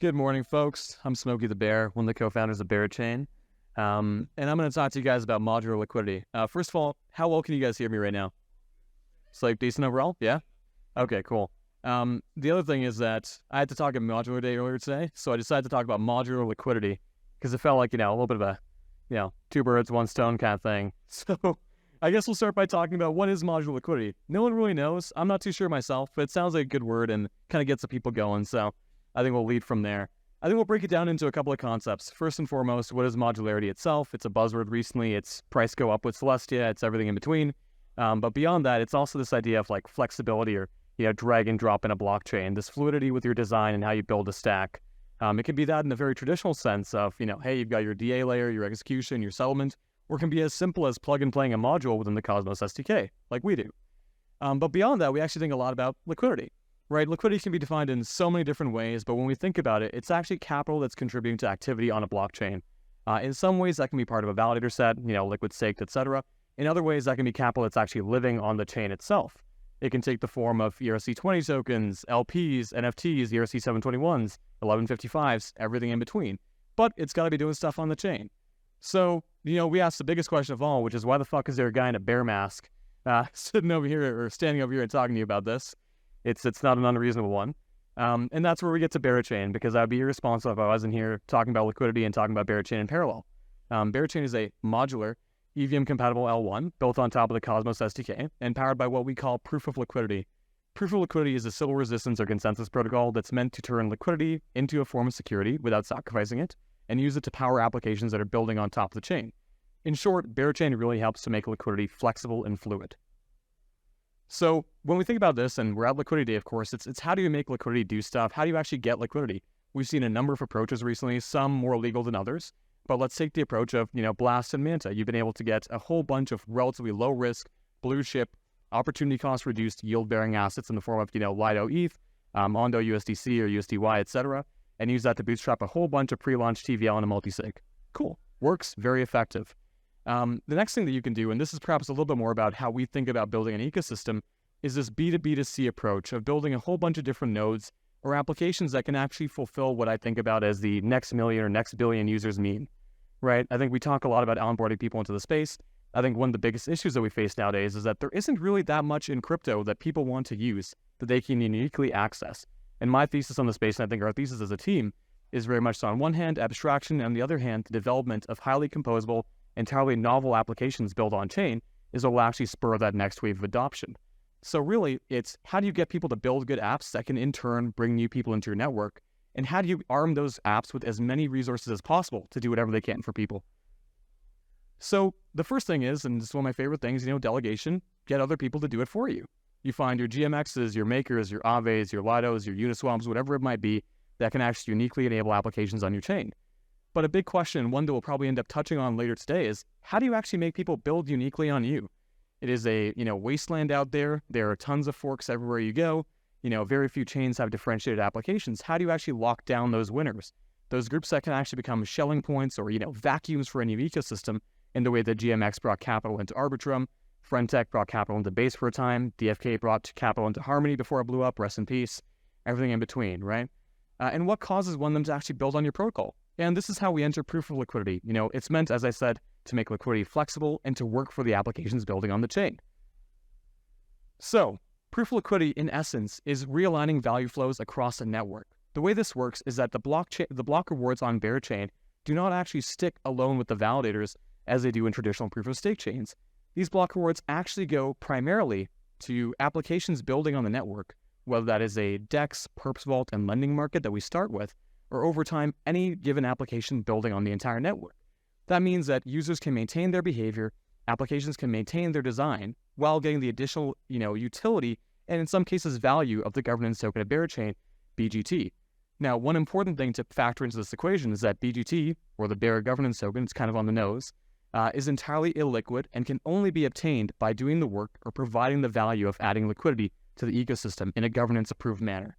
Good morning, folks. I'm Smokey the Bear, one of the co-founders of Berachain, and I'm going to talk to you guys about modular liquidity. First of all, how well can you guys hear me right now? It's like decent overall? Yeah? Okay, cool. The other thing is that I had to talk at Modular Day earlier today, so I decided to talk about modular liquidity because it felt like, a little bit of a, two birds, one stone kind of thing. So I guess we'll start by talking about what is modular liquidity. No one really knows. I'm not too sure myself, but it sounds like a good word and kind of gets the people going, so I think we'll lead from there. I think we'll break it down into a couple of concepts. First and foremost, what is modularity itself? It's a buzzword recently. It's price go up with Celestia. It's everything in between. But beyond that, it's also this idea of like flexibility or, drag and drop in a blockchain, this fluidity with your design and how you build a stack. It can be that in a very traditional sense of, hey, you've got your DA layer, your execution, your settlement, or it can be as simple as plug and playing a module within the Cosmos SDK, like we do. But beyond that, we actually think a lot about liquidity. Right, liquidity can be defined in so many different ways, but when we think about it, it's actually capital that's contributing to activity on a blockchain. In some ways, that can be part of a validator set, liquid staked, etc. In other ways, that can be capital that's actually living on the chain itself. It can take the form of ERC20 tokens, LPs, NFTs, ERC721s, 1155s, everything in between. But it's got to be doing stuff on the chain. So, we asked the biggest question of all, which is why the fuck is there a guy in a bear mask sitting over here or standing over here and talking to you about this? It's not an unreasonable one. And that's where we get to Berachain, because I'd be irresponsible if I wasn't here talking about liquidity and talking about Berachain in parallel. Berachain is a modular, EVM-compatible L1 built on top of the Cosmos SDK and powered by what we call proof of liquidity. Proof of liquidity is a civil resistance or consensus protocol that's meant to turn liquidity into a form of security without sacrificing it and use it to power applications that are building on top of the chain. In short, Berachain really helps to make liquidity flexible and fluid. So when we think about this, and we're at Liquidity Day, of course, it's how do you make liquidity do stuff? How do you actually get liquidity? We've seen a number of approaches recently, some more legal than others, but let's take the approach of, Blast and Manta. You've been able to get a whole bunch of relatively low risk, blue chip, opportunity cost reduced yield bearing assets in the form of, Lido ETH, Ondo USDC or USDY, etc., and use that to bootstrap a whole bunch of pre-launch TVL and a multisig. Cool. Works, very effective. The next thing that you can do, and this is perhaps a little bit more about how we think about building an ecosystem, is this B2B2C approach of building a whole bunch of different nodes or applications that can actually fulfill what I think about as the next million or next billion users mean, right? I think we talk a lot about onboarding people into the space. I think one of the biggest issues that we face nowadays is that there isn't really that much in crypto that people want to use that they can uniquely access. And my thesis on the space, and I think our thesis as a team, is very much so on one hand, abstraction, and on the other hand, the development of highly composable, entirely novel applications built on chain is what will actually spur that next wave of adoption. So really, it's how do you get people to build good apps that can in turn bring new people into your network? And how do you arm those apps with as many resources as possible to do whatever they can for people? So the first thing is, and this is one of my favorite things, delegation, get other people to do it for you. You find your GMXs, your makers, your Aves, your Lidos, your Uniswaps, whatever it might be, that can actually uniquely enable applications on your chain. But a big question, one that we'll probably end up touching on later today, is how do you actually make people build uniquely on you? It is a wasteland out there. There are tons of forks everywhere you go. Very few chains have differentiated applications. How do you actually lock down those winners? Those groups that can actually become shelling points or vacuums for a new ecosystem in the way that GMX brought capital into Arbitrum, Friendtech brought capital into Base for a time, DFK brought capital into Harmony before it blew up, rest in peace, everything in between, right? And what causes one of them to actually build on your protocol? And this is how we enter proof of liquidity. It's meant, as I said, to make liquidity flexible and to work for the applications building on the chain. So, proof of liquidity, in essence, is realigning value flows across a network. The way this works is that the block rewards on Berachain do not actually stick alone with the validators as they do in traditional proof of stake chains. These block rewards actually go primarily to applications building on the network, whether that is a DEX, Perps Vault, and lending market that we start with, or over time, any given application building on the entire network. That means that users can maintain their behavior, applications can maintain their design, while getting the additional, utility, and in some cases, value of the governance token of Berachain, BGT. Now, one important thing to factor into this equation is that BGT, or the Bera governance token, it's kind of on the nose, is entirely illiquid and can only be obtained by doing the work or providing the value of adding liquidity to the ecosystem in a governance-approved manner.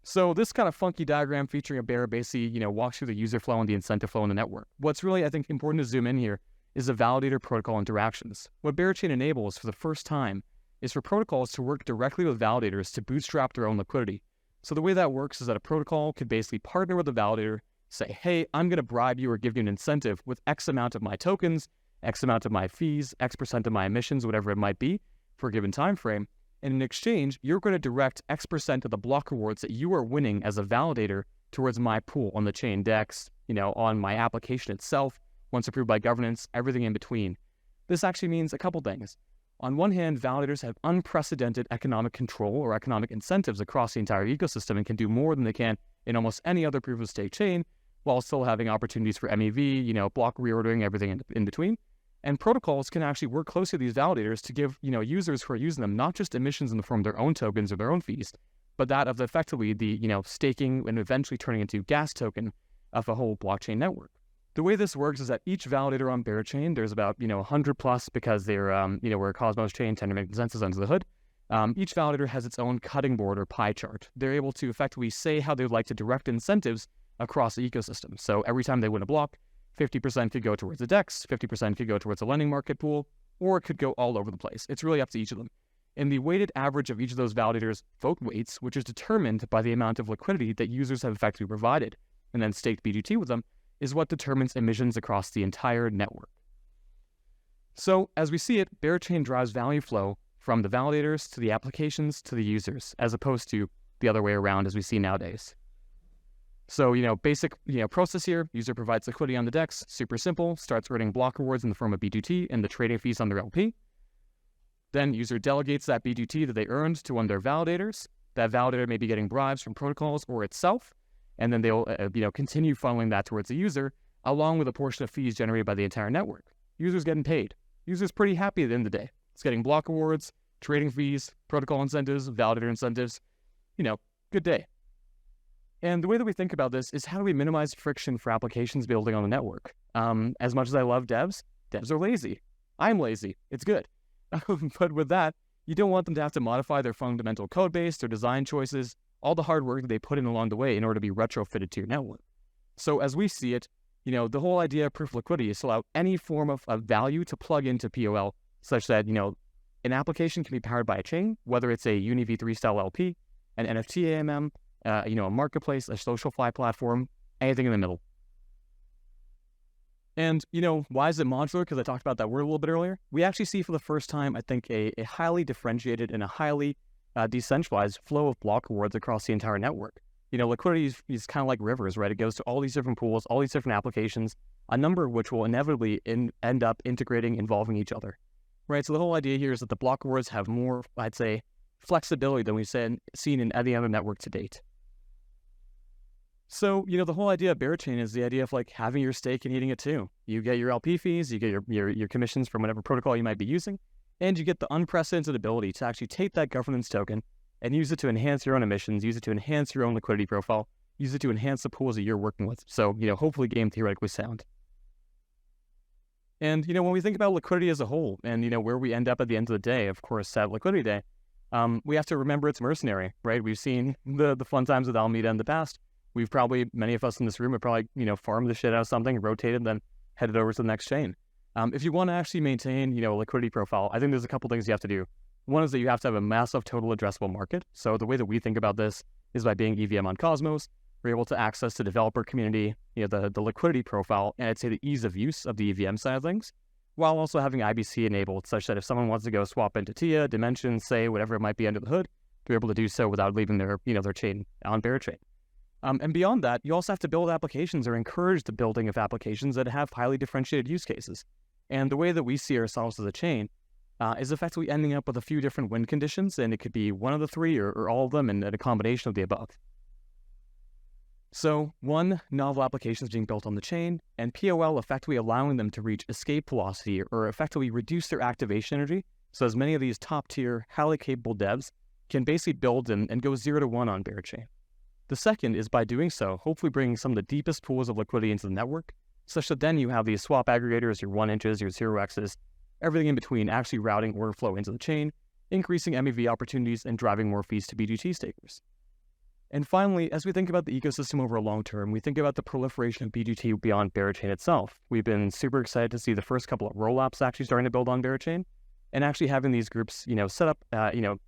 So this kind of funky diagram featuring a Bera basically, walks through the user flow and the incentive flow in the network. What's really, I think, important to zoom in here is the validator protocol interactions. What Berachain enables for the first time is for protocols to work directly with validators to bootstrap their own liquidity. So the way that works is that a protocol could basically partner with a validator, say, hey, I'm going to bribe you or give you an incentive with X amount of my tokens, X amount of my fees, X% of my emissions, whatever it might be for a given time frame. And in exchange, you're going to direct X% of the block rewards that you are winning as a validator towards my pool on the chain DEX, on my application itself, once approved by governance, everything in between. This actually means a couple things. On one hand, validators have unprecedented economic control or economic incentives across the entire ecosystem and can do more than they can in almost any other proof-of-stake chain, while still having opportunities for MEV, block reordering, everything in between. And protocols can actually work closely with these validators to give, users who are using them not just emissions in the form of their own tokens or their own fees, but that of effectively the, staking and eventually turning into gas token of a whole blockchain network. The way this works is that each validator on Berachain, there's about, 100 plus because they're, we're a Cosmos chain, tend to make consensus under the hood. Each validator has its own cutting board or pie chart. They're able to effectively say how they'd like to direct incentives across the ecosystem. So every time they win a block, 50% could go towards the DEX, 50% could go towards a lending market pool, or it could go all over the place. It's really up to each of them. And the weighted average of each of those validators' vote weights, which is determined by the amount of liquidity that users have effectively provided, and then staked BGT with them, is what determines emissions across the entire network. So, as we see it, Berachain drives value flow from the validators to the applications to the users, as opposed to the other way around as we see nowadays. So, basic, process here, user provides liquidity on the DEX, super simple, starts earning block rewards in the form of BGT and the trading fees on their LP. Then user delegates that BGT that they earned to one of their validators. That validator may be getting bribes from protocols or itself, and then they'll, continue funneling that towards the user, along with a portion of fees generated by the entire network. User's getting paid. User's pretty happy at the end of the day. It's getting block rewards, trading fees, protocol incentives, validator incentives. Good day. And the way that we think about this is how do we minimize friction for applications building on the network? As much as I love devs are lazy. I'm lazy. It's good. But with that, you don't want them to have to modify their fundamental code base, their design choices, all the hard work that they put in along the way in order to be retrofitted to your network. So as we see it, the whole idea of proof of liquidity is to allow any form of value to plug into POL such that, an application can be powered by a chain, whether it's a Uni v3 style LP, an NFT AMM, a marketplace, a social fly platform, anything in the middle. And, why is it modular? Because I talked about that word a little bit earlier. We actually see for the first time, I think, a highly differentiated and a highly decentralized flow of block rewards across the entire network. Liquidity is kind of like rivers, right? It goes to all these different pools, all these different applications, a number of which will inevitably end up integrating, involving each other, right? So the whole idea here is that the block rewards have more, I'd say, flexibility than we've seen in any other network to date. So, the whole idea of Berachain is the idea of having your stake and eating it too. You get your LP fees, you get your commissions from whatever protocol you might be using, and you get the unprecedented ability to actually take that governance token and use it to enhance your own emissions, use it to enhance your own liquidity profile, use it to enhance the pools that you're working with. So, hopefully game theoretically sound. And, when we think about liquidity as a whole and, where we end up at the end of the day, of course, at Liquidity Day, we have to remember it's mercenary, right? We've seen the fun times with Alameda in the past. We've probably, many of us in this room have probably, farmed the shit out of something, rotated, then headed over to the next chain. If you want to actually maintain, a liquidity profile, I think there's a couple things you have to do. One is that you have to have a massive total addressable market. So the way that we think about this is by being EVM on Cosmos, we're able to access the developer community, the liquidity profile, and I'd say the ease of use of the EVM side of things, while also having IBC enabled such that if someone wants to go swap into TIA, Dimension, say, whatever it might be under the hood, they're able to do so without leaving their, their chain on Berachain. And beyond that, you also have to build applications or encourage the building of applications that have highly differentiated use cases. And the way that we see ourselves as a chain is effectively ending up with a few different win conditions, and it could be one of the three or all of them and a combination of the above. So, one, novel applications being built on the chain, and POL effectively allowing them to reach escape velocity or effectively reduce their activation energy, so as many of these top-tier, highly capable devs can basically build and go 0 to 1 on Berachain. The second is by doing so, hopefully bringing some of the deepest pools of liquidity into the network, such that then you have these swap aggregators, your 1inches, your 0x's, everything in between actually routing order flow into the chain, increasing MEV opportunities, and driving more fees to BGT stakers. And finally, as we think about the ecosystem over a long term, we think about the proliferation of BGT beyond Berachain itself. We've been super excited to see the first couple of rollups actually starting to build on Berachain, and actually having these groups, set up,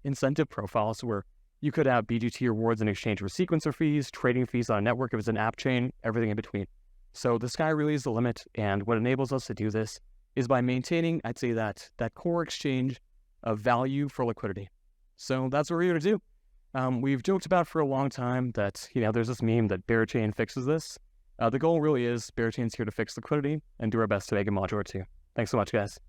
incentive profiles where You could have BGT rewards in exchange for sequencer fees, trading fees on a network if it's an app chain, everything in between. So the sky really is the limit, and what enables us to do this is by maintaining, I'd say, that core exchange of value for liquidity. So that's what we're here to do. We've joked about for a long time that, there's this meme that Berachain fixes this. The goal really is Berachain's here to fix liquidity and do our best to make it modular too. Thanks so much, guys.